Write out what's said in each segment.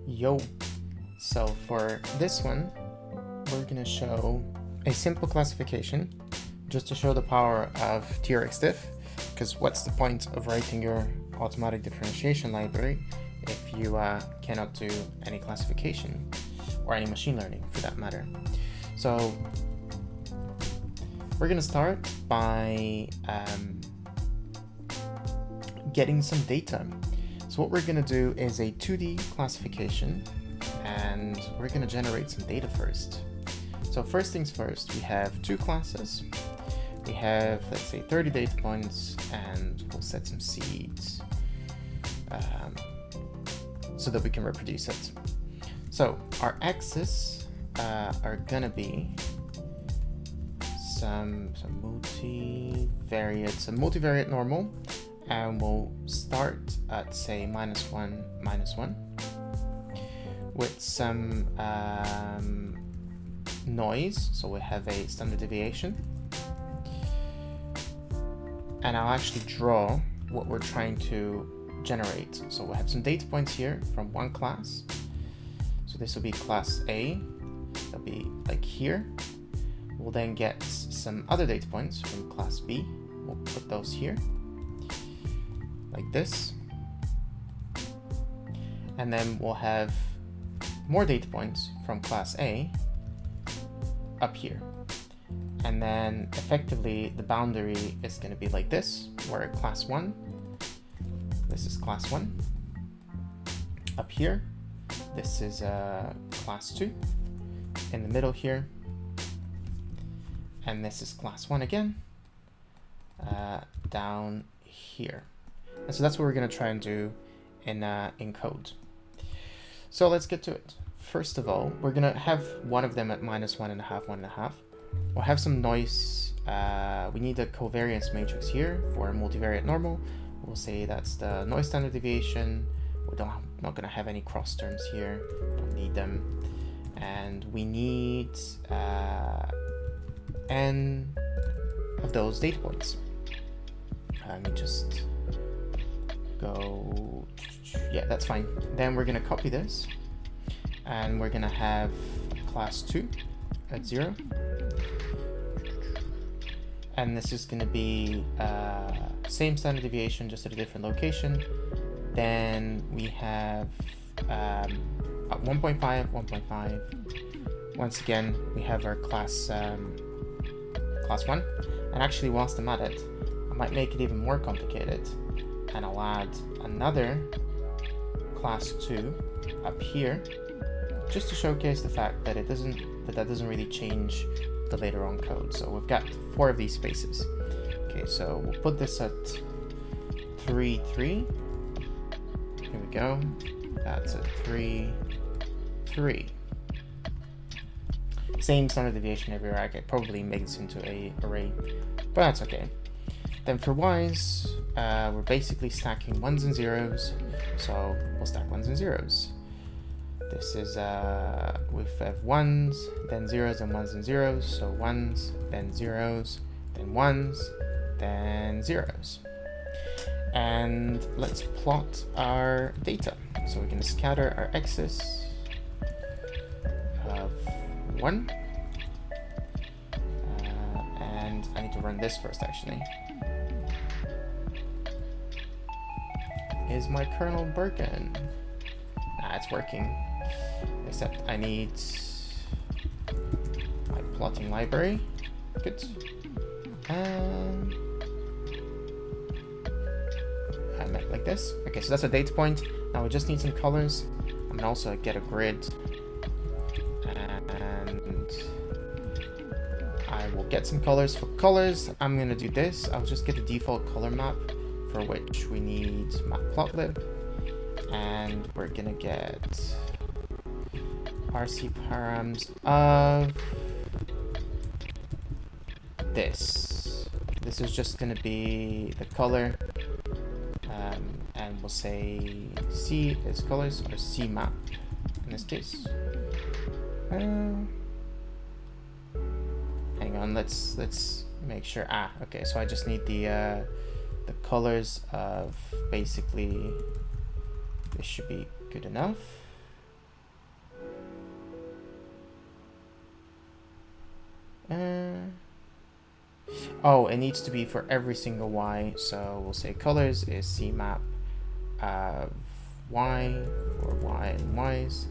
Yo, so for this one, we're gonna show a simple classification just to show the power of trexdiff, because what's the point of writing your automatic differentiation library if you cannot do any classification or any machine learning for that matter. So we're gonna start by getting some data. So what we're gonna do is a 2D classification, and we're gonna generate some data first. So first things first, we have two classes. We have, let's say, 30 data points, and we'll set some seeds so that we can reproduce it. So our axes are gonna be some multivariate normal, and we'll start at say -1, -1, with some noise, so we have a standard deviation, and I'll actually draw what we're trying to generate. So we'll have some data points here from one class, so this will be class A, that'll be like here. We'll then get some other data points from class B, we'll put those here like this, and then we'll have more data points from class A up here, and then effectively the boundary is going to be like this, where class 1, this is class 1 up here, this is class 2 in the middle here, and this is class 1 again down here. And so that's what we're going to try and do in code. So let's get to it. First of all, we're going to have one of them at -1.5, 1.5. We'll have some noise. We need a covariance matrix here for a multivariate normal. We'll say that's the noise standard deviation. We're not going to have any cross terms here. Don't need them. And we need n of those data points. Let me just go, yeah, that's fine. Then we're gonna copy this, and we're gonna have class 2 at 0, and this is gonna be same standard deviation, just at a different location. Then we have 1.5, 1.5. Once again, we have our class 1, and actually whilst I'm at it, I might make it even more complicated, and I'll add another class 2 up here, just to showcase the fact that that doesn't really change the later on code. So we've got 4 of these spaces. Okay, so we'll put this at 3, 3. Here we go. That's a 3, 3. Same standard deviation everywhere. I could probably make this into an array, but that's okay. Then for y's, we're basically stacking 1s and 0s, so we'll stack 1s and 0s. This is, we have 1s, then 0s, and 1s and 0s, so 1s, then 0s, then 1s, then 0s. And let's plot our data. So we're going to scatter our axis of 1, and I need to run this first actually. Is my kernel broken? It's working, except I need my plotting library. Good. I make like this. Okay, so that's a data point. Now we just need some colors. I'm gonna also get a grid, and I will get some colors. For colors, I'm gonna do this. I'll just get a default color map, for which we need matplotlib, and we're gonna get RC params of this. This is just gonna be the color, and we'll say C is colors, or C map in this case. Hang on, let's make sure. Okay, so I just need the colors of basically, this should be good enough. Oh, it needs to be for every single y. So we'll say colors is cmap of y for y and y's,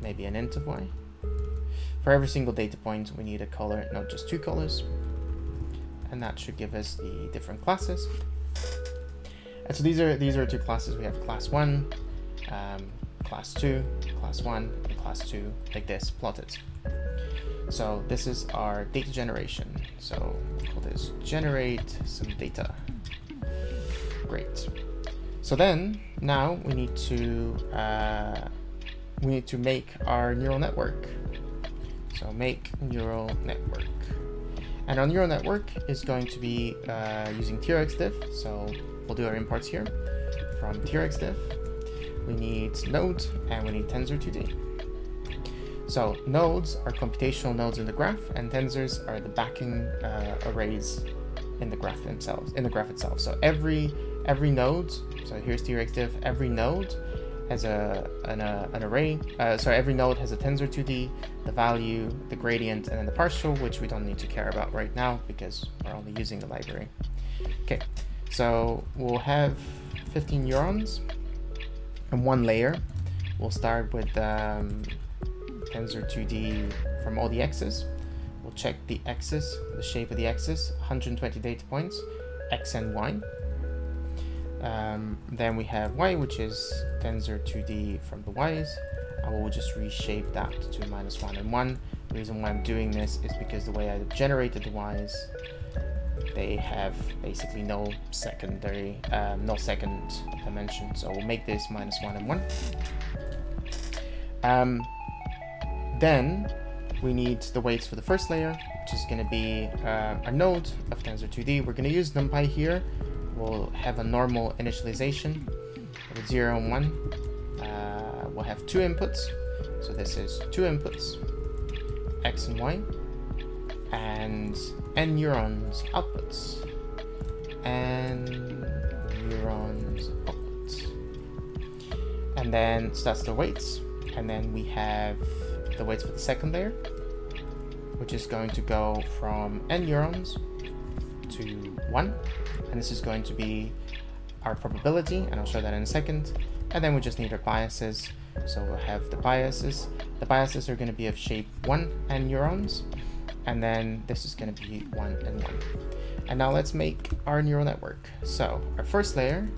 maybe an int of y. For every single data point, we need a color, not just 2 colors. And that should give us the different classes. And so these are 2 classes. We have class 1, class 2, class 1, and class 2, like this, plotted. So this is our data generation. So we'll call this generate some data. Great. So then now we need to make our neural network. So make neural network. And our neural network is going to be using trexdiff. So we'll do our imports here. From trexdiff, we need node and we need tensor 2D. So nodes are computational nodes in the graph, and tensors are the backing arrays in the graph themselves, in the graph itself. So every node, so here's trexdiff, every node has an array. Every node has a tensor 2D, the value, the gradient, and then the partial, which we don't need to care about right now because we're only using the library. Okay, so we'll have 15 neurons and 1 layer. We'll start with tensor 2D from all the x's. We'll check the x's, the shape of the x's, 120 data points, x and y. Then we have y, which is tensor 2D from the y's, and we'll just reshape that to -1 and 1. The reason why I'm doing this is because the way I generated the y's, they have basically no second dimension. So we'll make this -1 and 1. Then we need the weights for the first layer, which is going to be a node of tensor 2D. We're going to use NumPy here. We'll have a normal initialization with 0 and 1. We'll have 2 inputs. So this is 2 inputs, x and y, and n neurons outputs, and neurons outputs. And then, so that's the weights. And then we have the weights for the second layer, which is going to go from n neurons to 1, and this is going to be our probability, and I'll show that in a second. And then we just need our biases. So we'll have the biases. The biases are going to be of shape 1 n neurons, and then this is going to be 1 and 1. And now let's make our neural network. So our first layer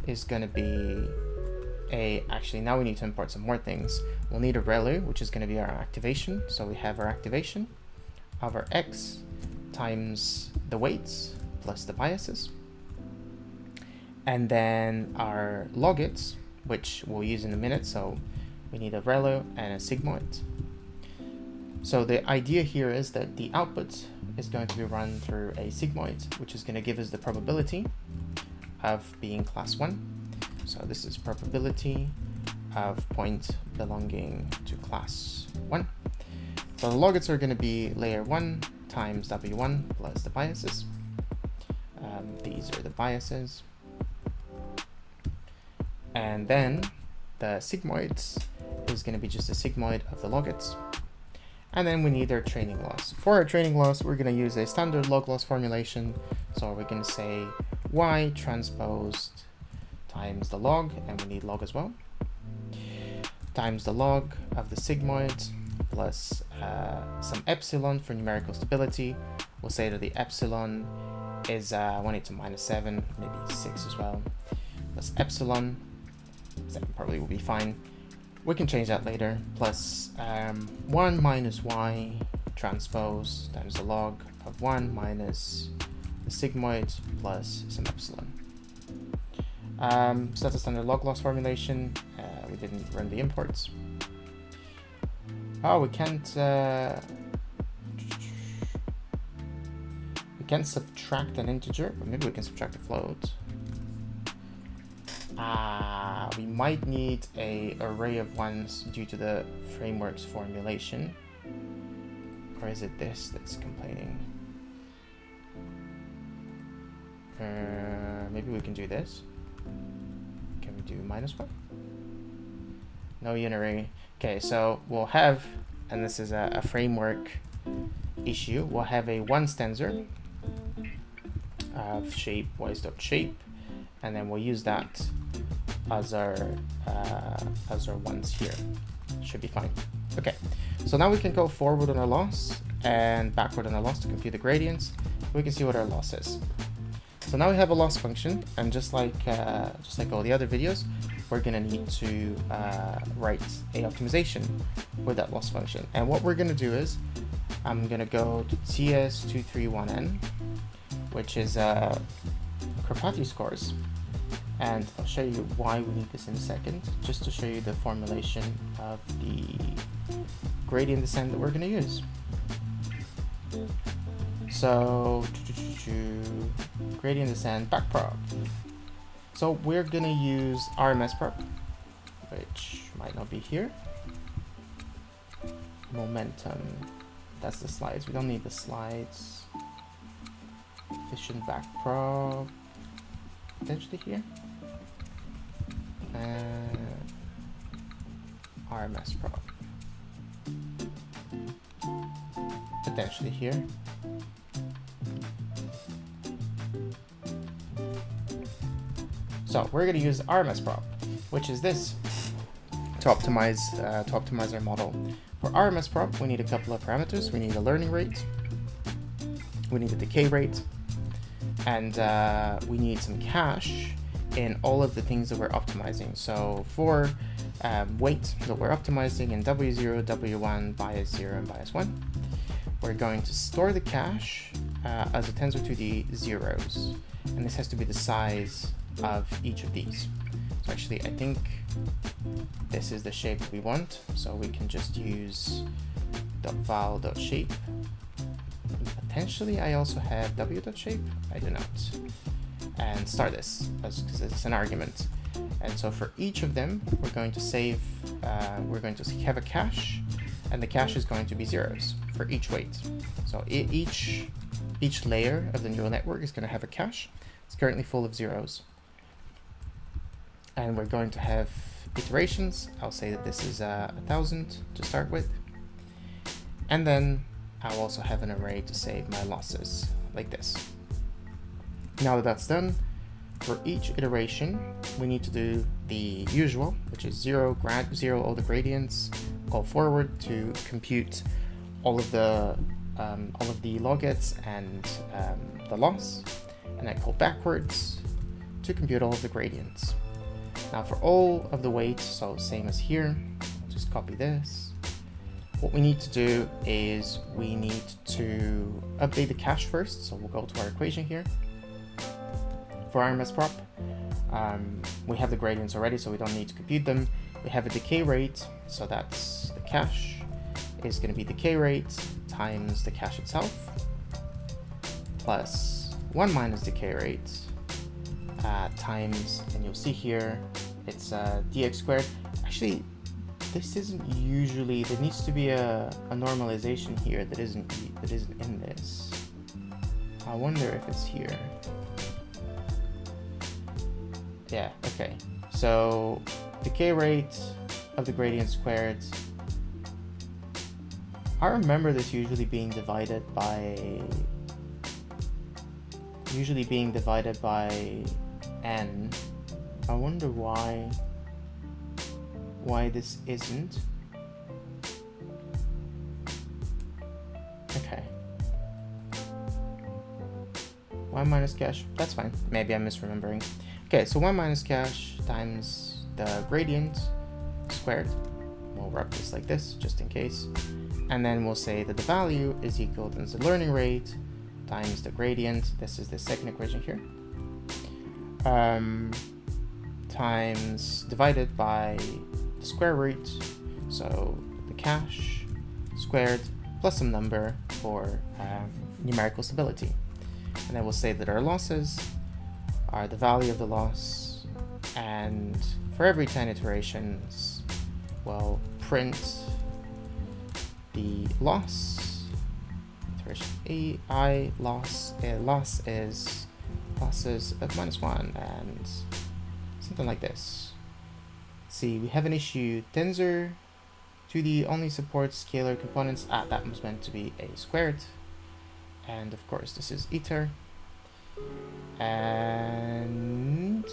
is going to be actually now we need to import some more things. We'll need a ReLU, which is going to be our activation. So we have our activation of our x times the weights plus the biases. And then our logits, which we'll use in a minute. So we need a ReLU and a sigmoid. So the idea here is that the output is going to be run through a sigmoid, which is going to give us the probability of being class 1. So this is probability of point belonging to class 1. So the logits are going to be layer 1 times W1 plus the biases. These are the biases. And then the sigmoids is going to be just a sigmoid of the logits. And then we need our training loss. For our training loss, we're going to use a standard log loss formulation. So we're going to say y transposed times the log, and we need log as well, times the log of the sigmoid plus some epsilon for numerical stability. We'll say that the epsilon is 1 to -7, maybe 6 as well, plus epsilon, 7 probably will be fine. We can change that later, plus 1 minus y transpose times the log of 1 minus the sigmoid plus some epsilon. So that's a standard log loss formulation. We didn't run the imports. Oh, we can't subtract an integer, but maybe we can subtract a float. We might need an array of ones due to the framework's formulation. Or is it this that's complaining? Maybe we can do this. Can we do -1? No unary. Okay, so we'll have, and this is a framework issue, we'll have a once tensor of shape wise.shape, and then we'll use that as our ones here. Should be fine. Okay, so now we can go forward on our loss and backward on our loss to compute the gradients. We can see what our loss is. So now we have a loss function, and just like all the other videos, we're gonna need to write a optimization with that loss function. And what we're gonna do is, I'm gonna go to TS231N, which is Karpathy scores, and I'll show you why we need this in a second, just to show you the formulation of the gradient descent that we're gonna use. So, gradient descent back prop. So we're gonna use RMS prop, which might not be here. Momentum, that's the slides. We don't need the slides. Efficient back prop, potentially here. RMS prop, potentially here. So we're going to use RMS prop, which is this, to optimize our model. For RMS prop, we need a couple of parameters. We need a learning rate, we need a decay rate, and we need some cache in all of the things that we're optimizing. So for weight that we're optimizing in W0, W1, bias 0, and bias 1, we're going to store the cache as a tensor to the zeros, and this has to be the size of each of these. So actually, I think this is the shape we want, so we can just use .val.shape. Potentially, I also have w.shape. I do not. And start this because it's an argument. And so for each of them, we're going to save. We're going to have a cache, and the cache is going to be zeros for each weight. So each layer of the neural network is going to have a cache. It's currently full of zeros. And we're going to have iterations. I'll say that this is 1,000 to start with. And then I'll also have an array to save my losses, like this. Now that that's done, for each iteration, we need to do the usual, which is zero all the gradients, call forward to compute all of the logits and the loss, and then call backwards to compute all of the gradients. Now for all of the weights, so same as here, I'll just copy this. What we need to do is we need to update the cache first, so we'll go to our equation here. For RMS prop, we have the gradients already, so we don't need to compute them. We have a decay rate, so that's the cache is going to be decay rate times the cache itself, plus 1 minus decay rate, times, and you'll see here, it's dx squared. Actually, this isn't usually, there needs to be a normalization here that isn't in this. I wonder if it's here. Yeah, okay. So decay rate of the gradient squared. I remember this usually being divided by n. I wonder why this isn't. Okay. Y minus cache, that's fine. Maybe I'm misremembering. Okay, so 1 minus cache times the gradient squared. We'll wrap this like this, just in case. And then we'll say that the value is equal to the learning rate times the gradient. This is the second equation here. Times divided by the square root. So the cache squared plus some number for numerical stability. And then we'll say that our losses are the value of the loss, and for every 10 iterations, we'll print the loss. Iteration AI loss is losses of -1 and something like this. Let's see, we have an issue tensor 2D only supports scalar components. That was meant to be a squared. And of course this is iter. And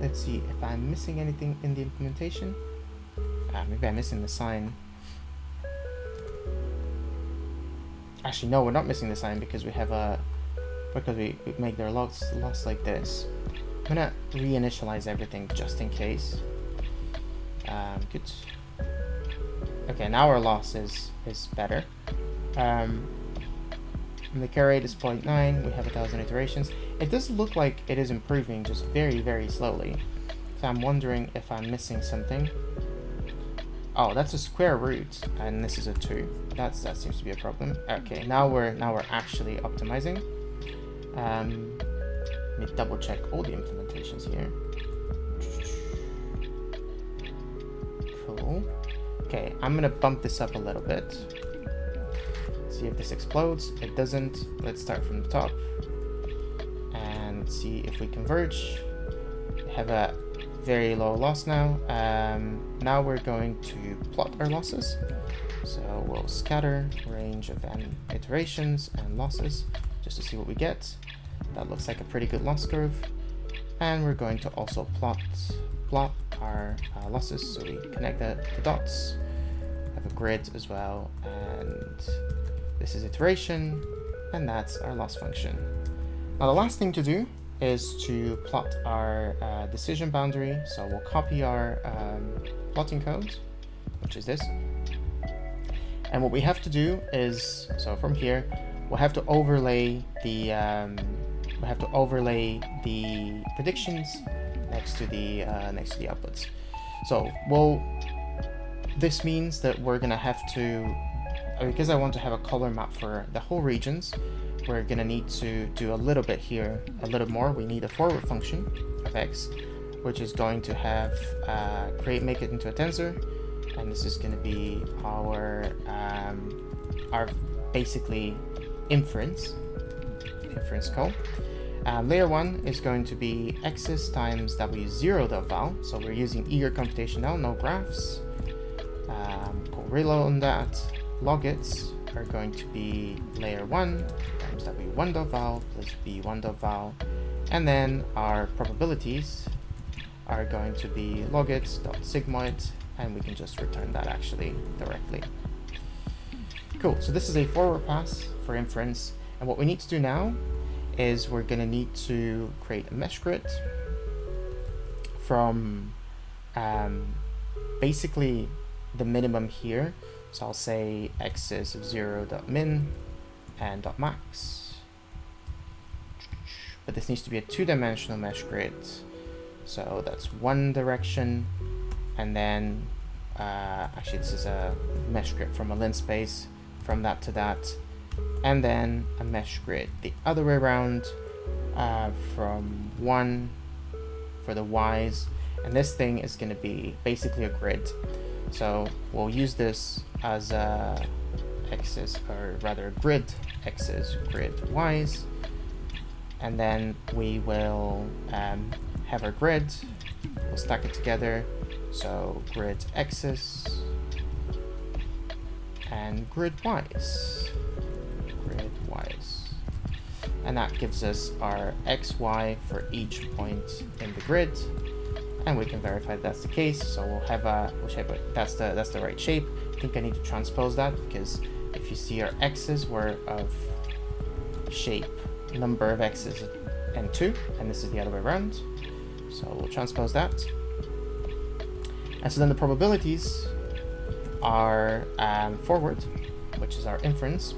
let's see if I'm missing anything in the implementation. Maybe I'm missing the sign. Actually, no, we're not missing the sign because we have a because we make their loss like this. I'm gonna reinitialize everything just in case. Good. Okay, now our loss is better. And the carry rate is 0.9. We have 1,000 iterations. It does look like it is improving, just very, very slowly. So I'm wondering if I'm missing something. Oh, that's a square root, and this is a 2. That seems to be a problem. Okay, now we're actually optimizing. Let me double check all the implementations here. Cool. Okay, I'm gonna bump this up a little bit. See if this explodes. It doesn't. Let's start from the top and see if we converge. We have a very low loss now. Now we're going to plot our losses. So we'll scatter range of n iterations and losses just to see what we get. That looks like a pretty good loss curve. And we're going to also plot our losses. So we connect the dots, have a grid as well, and this is iteration, and that's our loss function. Now the last thing to do is to plot our decision boundary. So we'll copy our plotting code, which is this. And what we have to do is, so from here, we'll have to overlay the predictions next to the outputs. So this means that we're gonna have to, because I want to have a color map for the whole regions, we're gonna need to do a little bit here, a little more. We need a forward function of x, which is going to have make it into a tensor, and this is going to be our basically inference call. Layer 1 is going to be x's times w0.val, so we're using eager computation now, no graphs. We'll reload on that. Logits are going to be layer 1 times w1.val plus b1.val, and then our probabilities are going to be logits.sigmoid, and we can just return that actually directly. Cool, so this is a forward pass for inference, and what we need to do now is we're going to need to create a mesh grid from basically the minimum here. So I'll say x's of 0.min and .max. But this needs to be a 2-dimensional mesh grid. So that's one direction, and then actually this is a mesh grid from a lin space from that to that, and then a mesh grid the other way around from 1 for the y's, and this thing is going to be basically a grid. So we'll use this as a x's, or rather a grid x's, grid y's, and then we will have our grid, we'll stack it together, so grid x's and grid y's, and that gives us our xy for each point in the grid, and we can verify that that's the case. So we'll have we'll shape it, that's the right shape. I think I need to transpose that, because if you see our x's were of shape number of x's and 2, and this is the other way around. So we'll transpose that. And so then the probabilities are forward, which is our inference,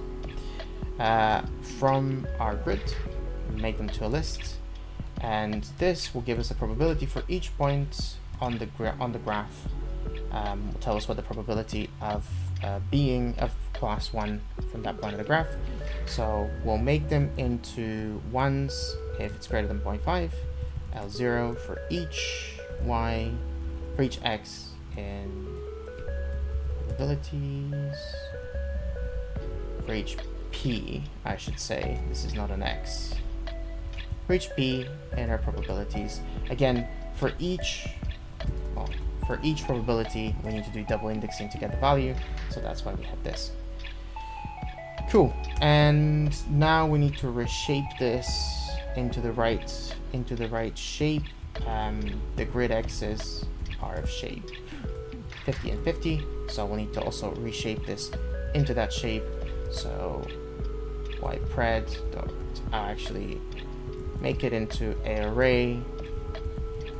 from our grid, make them to a list, and this will give us a probability for each point on the graph. Will tell us what the probability of being of class 1 from that point of the graph. So we'll make them into ones if it's greater than 0.5, L0 for each y, for each x in probabilities, for each p, I should say. This is not an x. For each p in our probabilities, again, for each probability, we need to do double indexing to get the value, so that's why we have this. Cool. And now we need to reshape this into the right shape. The grid x's are of shape 50 and 50, so we'll need to also reshape this into that shape. So ypred dot, I'll actually make it into a array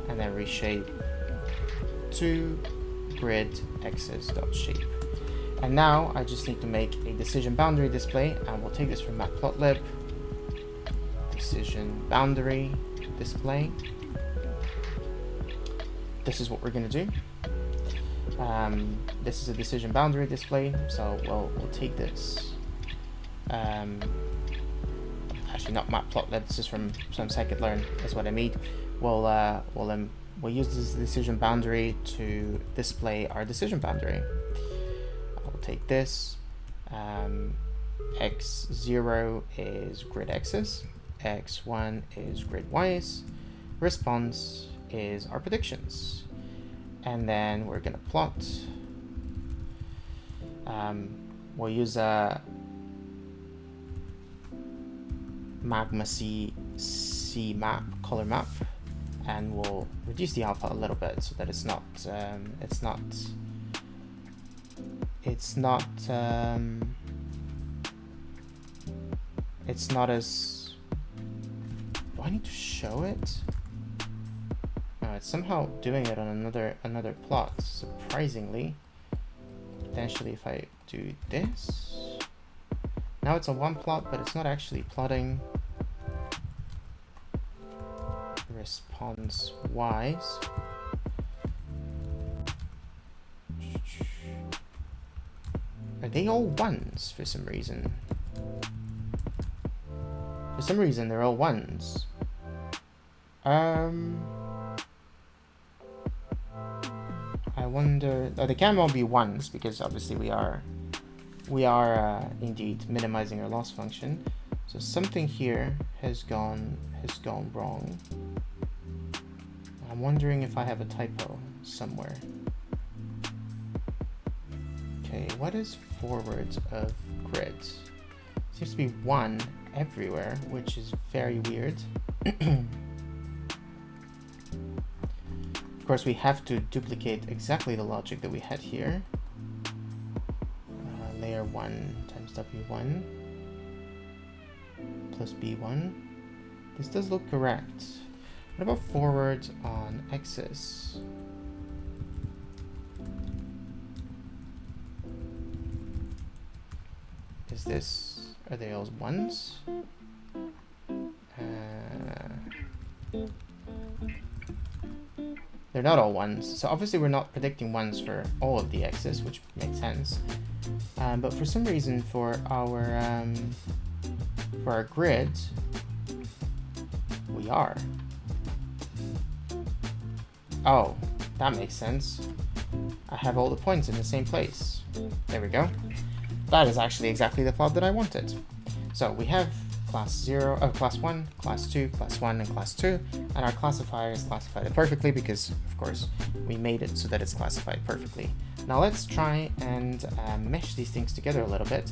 and then reshape to grid x's dot shape. And now I just need to make a decision boundary display, and we'll take this from matplotlib. Decision boundary display. This is what we're going to do. This is a decision boundary display, so we'll take this. Actually, not matplotlib. This is from some scikit-learn. Is what I mean. We'll use this decision boundary to display our decision boundary. I'll take this. X0 is grid x's, x1 is grid y's, response is our predictions, and then we're gonna plot. We'll use a magma C map, color map, and we'll reduce the alpha a little bit so that it's not as, do I need to show it? No, it's somehow doing it on another plot, surprisingly. Potentially if I do this, now it's on one plot, but it's not actually plotting response wise. Are they all ones for some reason? For some reason they're all ones. I wonder, they can't all be ones because obviously we are indeed minimizing our loss function. So something here has gone wrong. I'm wondering if I have a typo somewhere. Okay, what is forward of grid? Seems to be 1 everywhere, which is very weird. Of course, we have to duplicate exactly the logic that we had here. Layer 1 times W1 plus B1. This does look correct. What about forward on x's? Is this, are they all ones? They're not all ones, so obviously we're not predicting ones for all of the x's, which makes sense. But for some reason, for our grid, we are. Oh, that makes sense. I have all the points in the same place. There we go. That is actually exactly the plot that I wanted. So we have class 1, class 2, class 1, and class 2, and our classifier is classified it perfectly because, of course, we made it so that it's classified perfectly. Now let's try and mesh these things together a little bit.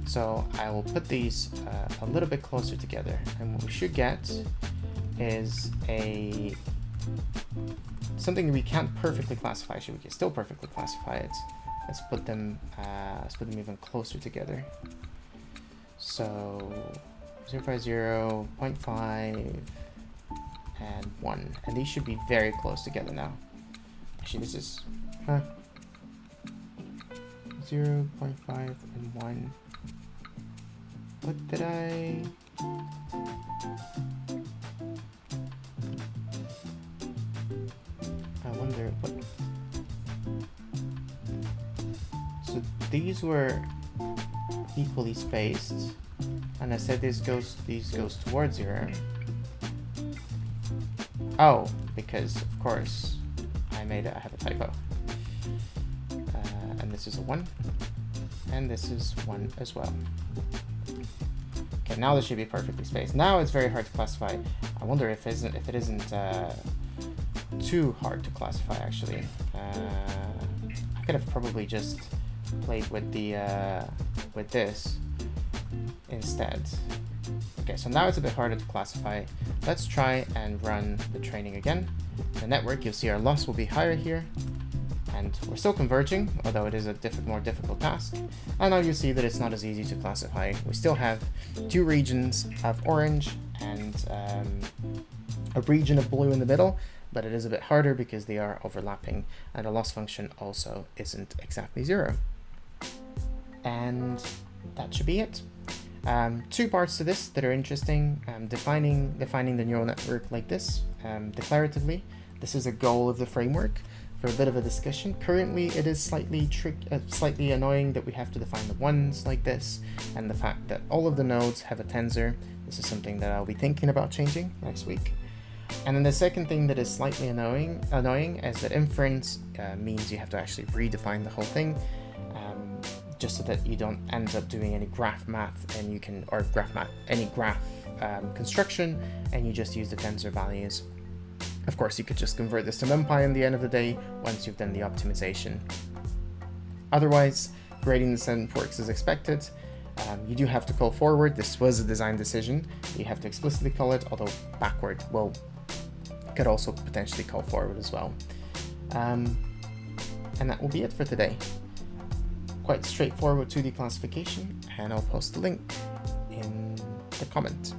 So I will put these a little bit closer together, and what we should get is something we can't perfectly classify. Actually, we can still perfectly classify it. Let's put them even closer together. So 0.5, 0, 0.5, and 1. And these should be very close together now. Actually, this is 0.5 and 1. What did I... I wonder what... So these were equally spaced, and I said these goes towards 0. Oh, because of course I have a typo. And this is a 1, and this is 1 as well. Okay, now this should be perfectly spaced. Now it's very hard to classify. I wonder if it isn't too hard to classify, actually. I could have probably just played with the with this instead. Okay, so now it's a bit harder to classify. Let's try and run the training again. The network, you'll see our loss will be higher here, and we're still converging, although it is a more difficult task. And now you see that it's not as easy to classify. We still have two regions of orange and a region of blue in the middle, but it is a bit harder because they are overlapping, and the loss function also isn't exactly 0. And that should be it. Two parts to this that are interesting. Defining the neural network like this, declaratively. This is a goal of the framework. For a bit of a discussion, currently it is slightly annoying that we have to define the ones like this, and the fact that all of the nodes have a tensor. This is something that I'll be thinking about changing next week. And then the second thing that is slightly annoying is that inference means you have to actually redefine the whole thing, just so that you don't end up doing any graph math, and any graph construction, and you just use the tensor values. Of course, you could just convert this to NumPy in the end of the day once you've done the optimization. Otherwise, grading descent works as expected. You do have to call forward. This was a design decision. You have to explicitly call it, although backward could also potentially call forward as well. And that will be it for today. Quite straightforward 2D classification, and I'll post the link in the comment.